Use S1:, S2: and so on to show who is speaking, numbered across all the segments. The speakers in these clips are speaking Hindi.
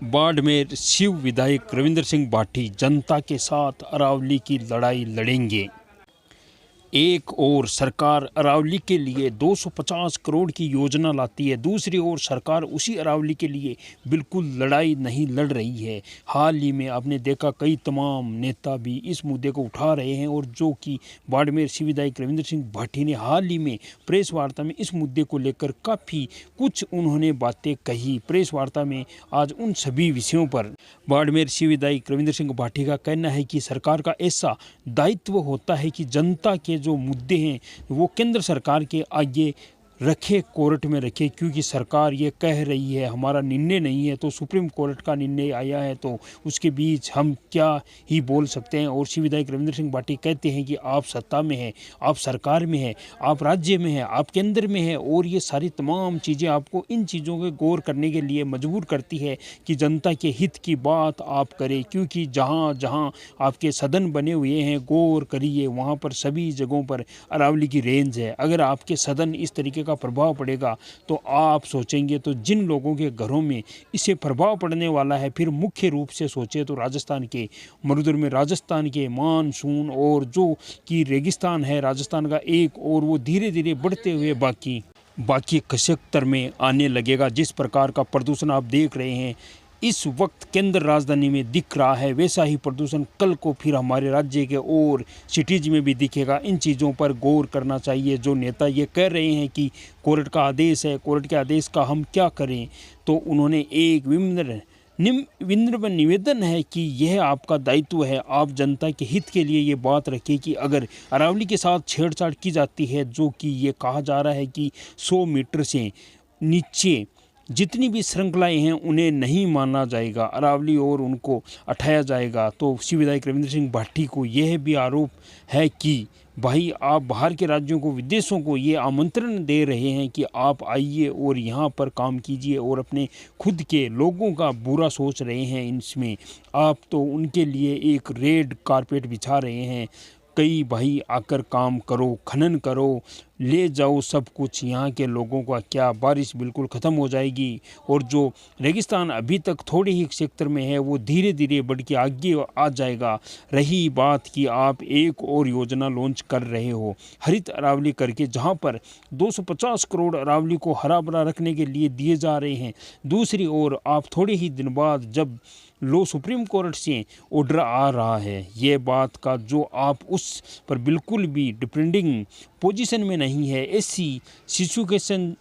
S1: बाड़मेर शिव विधायक रविंद्र सिंह भाटी जनता के साथ अरावली की लड़ाई लड़ेंगे। एक ओर सरकार अरावली के लिए 250 करोड़ की योजना लाती है, दूसरी ओर सरकार उसी अरावली के लिए बिल्कुल लड़ाई नहीं लड़ रही है। हाल ही में आपने देखा कई तमाम नेता भी इस मुद्दे को उठा रहे हैं और जो कि बाड़मेर शिव विधायक रविंद्र सिंह भाटी ने हाल ही में प्रेस वार्ता में इस मुद्दे को लेकर काफ़ी कुछ उन्होंने बातें कही। प्रेस वार्ता में आज उन सभी विषयों पर बाड़मेर शिव विधायक रविंद्र सिंह भाटी का कहना है कि सरकार का ऐसा दायित्व होता है कि जनता के जो मुद्दे हैं वो केंद्र सरकार के आगे रखे, कोर्ट में रखे, क्योंकि सरकार ये कह रही है हमारा निर्णय नहीं है, तो सुप्रीम कोर्ट का निर्णय आया है तो उसके बीच हम क्या ही बोल सकते हैं। और शिव विधायक रविंद्र सिंह भाटी कहते हैं कि आप सत्ता में हैं, आप सरकार में हैं, आप राज्य में हैं, आप केंद्र में हैं और ये सारी तमाम चीज़ें आपको इन चीज़ों के गौर करने के लिए मजबूर करती है कि जनता के हित की बात आप करें, क्योंकि जहाँ जहाँ आपके सदन बने हुए हैं गौर करिए वहाँ पर सभी जगहों पर अरावली की रेंज है। अगर आपके सदन इस तरीके का प्रभाव पड़ेगा तो आप सोचेंगे तो जिन लोगों के घरों में इससे प्रभाव पड़ने वाला है, फिर मुख्य रूप से सोचे तो राजस्थान के मरुधर में राजस्थान के मानसून और जो कि रेगिस्तान है राजस्थान का एक, और वो धीरे धीरे बढ़ते हुए बाकी क्षेत्र में आने लगेगा। जिस प्रकार का प्रदूषण आप देख रहे हैं इस वक्त केंद्र राजधानी में दिख रहा है, वैसा ही प्रदूषण कल को फिर हमारे राज्य के और सिटीज़ में भी दिखेगा। इन चीज़ों पर गौर करना चाहिए। जो नेता ये कह रहे हैं कि कोर्ट का आदेश है, कोर्ट के आदेश का हम क्या करें, तो उन्होंने एक विनम्र निवेदन है कि यह आपका दायित्व है, आप जनता के हित के लिए ये बात रखें कि अगर अरावली के साथ छेड़छाड़ की जाती है, जो कि ये कहा जा रहा है कि 100 मीटर से नीचे जितनी भी श्रृंखलाएं हैं उन्हें नहीं माना जाएगा अरावली और उनको उठाया जाएगा। तो शिव विधायक रविंद्र सिंह भाटी को यह भी आरोप है कि भाई आप बाहर के राज्यों को, विदेशों को ये आमंत्रण दे रहे हैं कि आप आइए और यहाँ पर काम कीजिए और अपने खुद के लोगों का बुरा सोच रहे हैं। इसमें आप तो उनके लिए एक रेड कारपेट बिछा रहे हैं। कई भाई आकर काम करो, खनन करो, ले जाओ सब कुछ यहाँ के लोगों का, क्या बारिश बिल्कुल ख़त्म हो जाएगी और जो रेगिस्तान अभी तक थोड़े ही क्षेत्र में है वो धीरे धीरे बढ़ के आगे आ जाएगा। रही बात कि आप एक और योजना लॉन्च कर रहे हो हरित अरावली करके, जहाँ पर 250 करोड़ अरावली को हरा भरा रखने के लिए दिए जा रहे हैं, दूसरी ओर आप थोड़े ही दिन बाद जब सुप्रीम कोर्ट से ऑर्डर आ रहा है, ये बात का जो आप उस पर बिल्कुल भी डिपेंडिंग पोजीशन में नहीं है, ऐसी सिचुएशन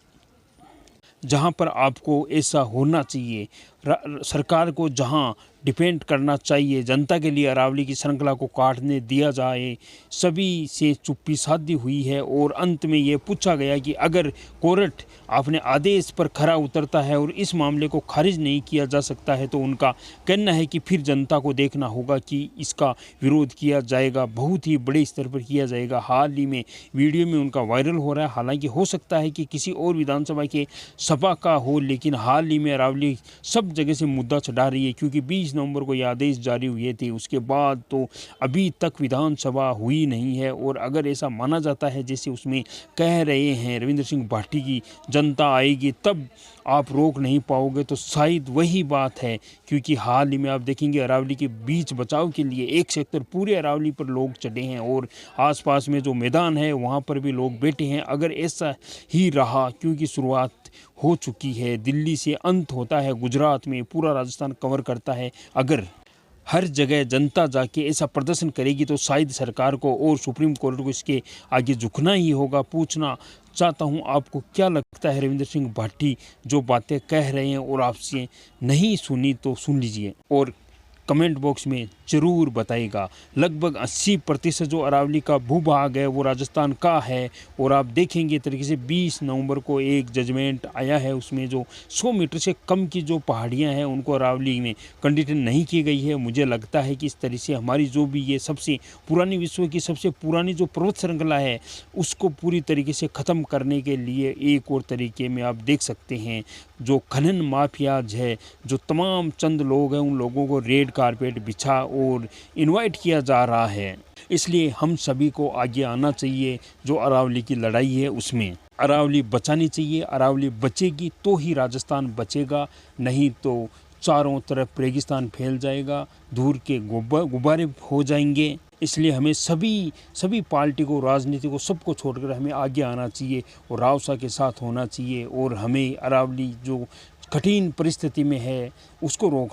S1: जहाँ पर आपको ऐसा होना चाहिए, सरकार को जहाँ डिपेंड करना चाहिए जनता के लिए अरावली की श्रृंखला को काटने दिया जाए, सभी से चुप्पी साधी हुई है। और अंत में ये पूछा गया कि अगर कोर्ट अपने आदेश पर खरा उतरता है और इस मामले को खारिज नहीं किया जा सकता है, तो उनका कहना है कि फिर जनता को देखना होगा कि इसका विरोध किया जाएगा, बहुत ही बड़े स्तर पर किया जाएगा। हाल ही में वीडियो में उनका वायरल हो रहा है, हालांकि हो सकता है कि किसी और विधानसभा के सभा का हो, लेकिन हाल ही में अरावली सब जगह से मुद्दा चढ़ा रही है, क्योंकि 20 नवंबर को ये आदेश जारी हुए थे, उसके बाद तो अभी तक विधानसभा हुई नहीं है। और अगर ऐसा माना जाता है जैसे उसमें कह रहे हैं रविंद्र सिंह भाटी की जनता आएगी तब आप रोक नहीं पाओगे, तो शायद वही बात है। क्योंकि हाल ही में आप देखेंगे अरावली के बीच बचाव के लिए एक सेक्टर पूरे अरावली पर लोग चढ़े हैं और आसपास में जो मैदान है वहाँ पर भी लोग बैठे हैं। अगर ऐसा ही रहा, क्योंकि शुरुआत हो चुकी है, दिल्ली से अंत होता है गुजरात में, पूरा राजस्थान कवर करता है, अगर हर जगह जनता जाके ऐसा प्रदर्शन करेगी तो शायद सरकार को और सुप्रीम कोर्ट को इसके आगे झुकना ही होगा। पूछना चाहता हूं आपको क्या लगता है रविंद्र सिंह भाटी जो बातें कह रहे हैं, और आपसे नहीं सुनी तो सुन लीजिए और कमेंट बॉक्स में ज़रूर बताइएगा। लगभग 80% जो अरावली का भूभाग है वो राजस्थान का है, और आप देखेंगे तरीके से 20 नवंबर को एक जजमेंट आया है, उसमें जो 100 मीटर से कम की जो पहाड़ियां हैं उनको अरावली में कंडीशन नहीं की गई है। मुझे लगता है कि इस तरह से हमारी जो भी ये सबसे पुरानी विश्व की सबसे पुरानी जो पर्वत श्रृंखला है उसको पूरी तरीके से ख़त्म करने के लिए एक और तरीके में आप देख सकते हैं जो खनन माफियाज है, जो तमाम चंद लोग हैं, उन लोगों को रेड कारपेट बिछा और इनवाइट किया जा रहा है। इसलिए हम सभी को आगे आना चाहिए। जो अरावली की लड़ाई है उसमें अरावली बचानी चाहिए। अरावली बचेगी तो ही राजस्थान बचेगा, नहीं तो चारों तरफ रेगिस्तान फैल जाएगा, धूल के गुब्बारे हो जाएंगे। इसलिए हमें सभी पार्टी को, राजनीति को, सबको छोड़कर हमें आगे आना चाहिए और रावसा के साथ होना चाहिए और हमें अरावली जो कठिन परिस्थिति में है उसको रोक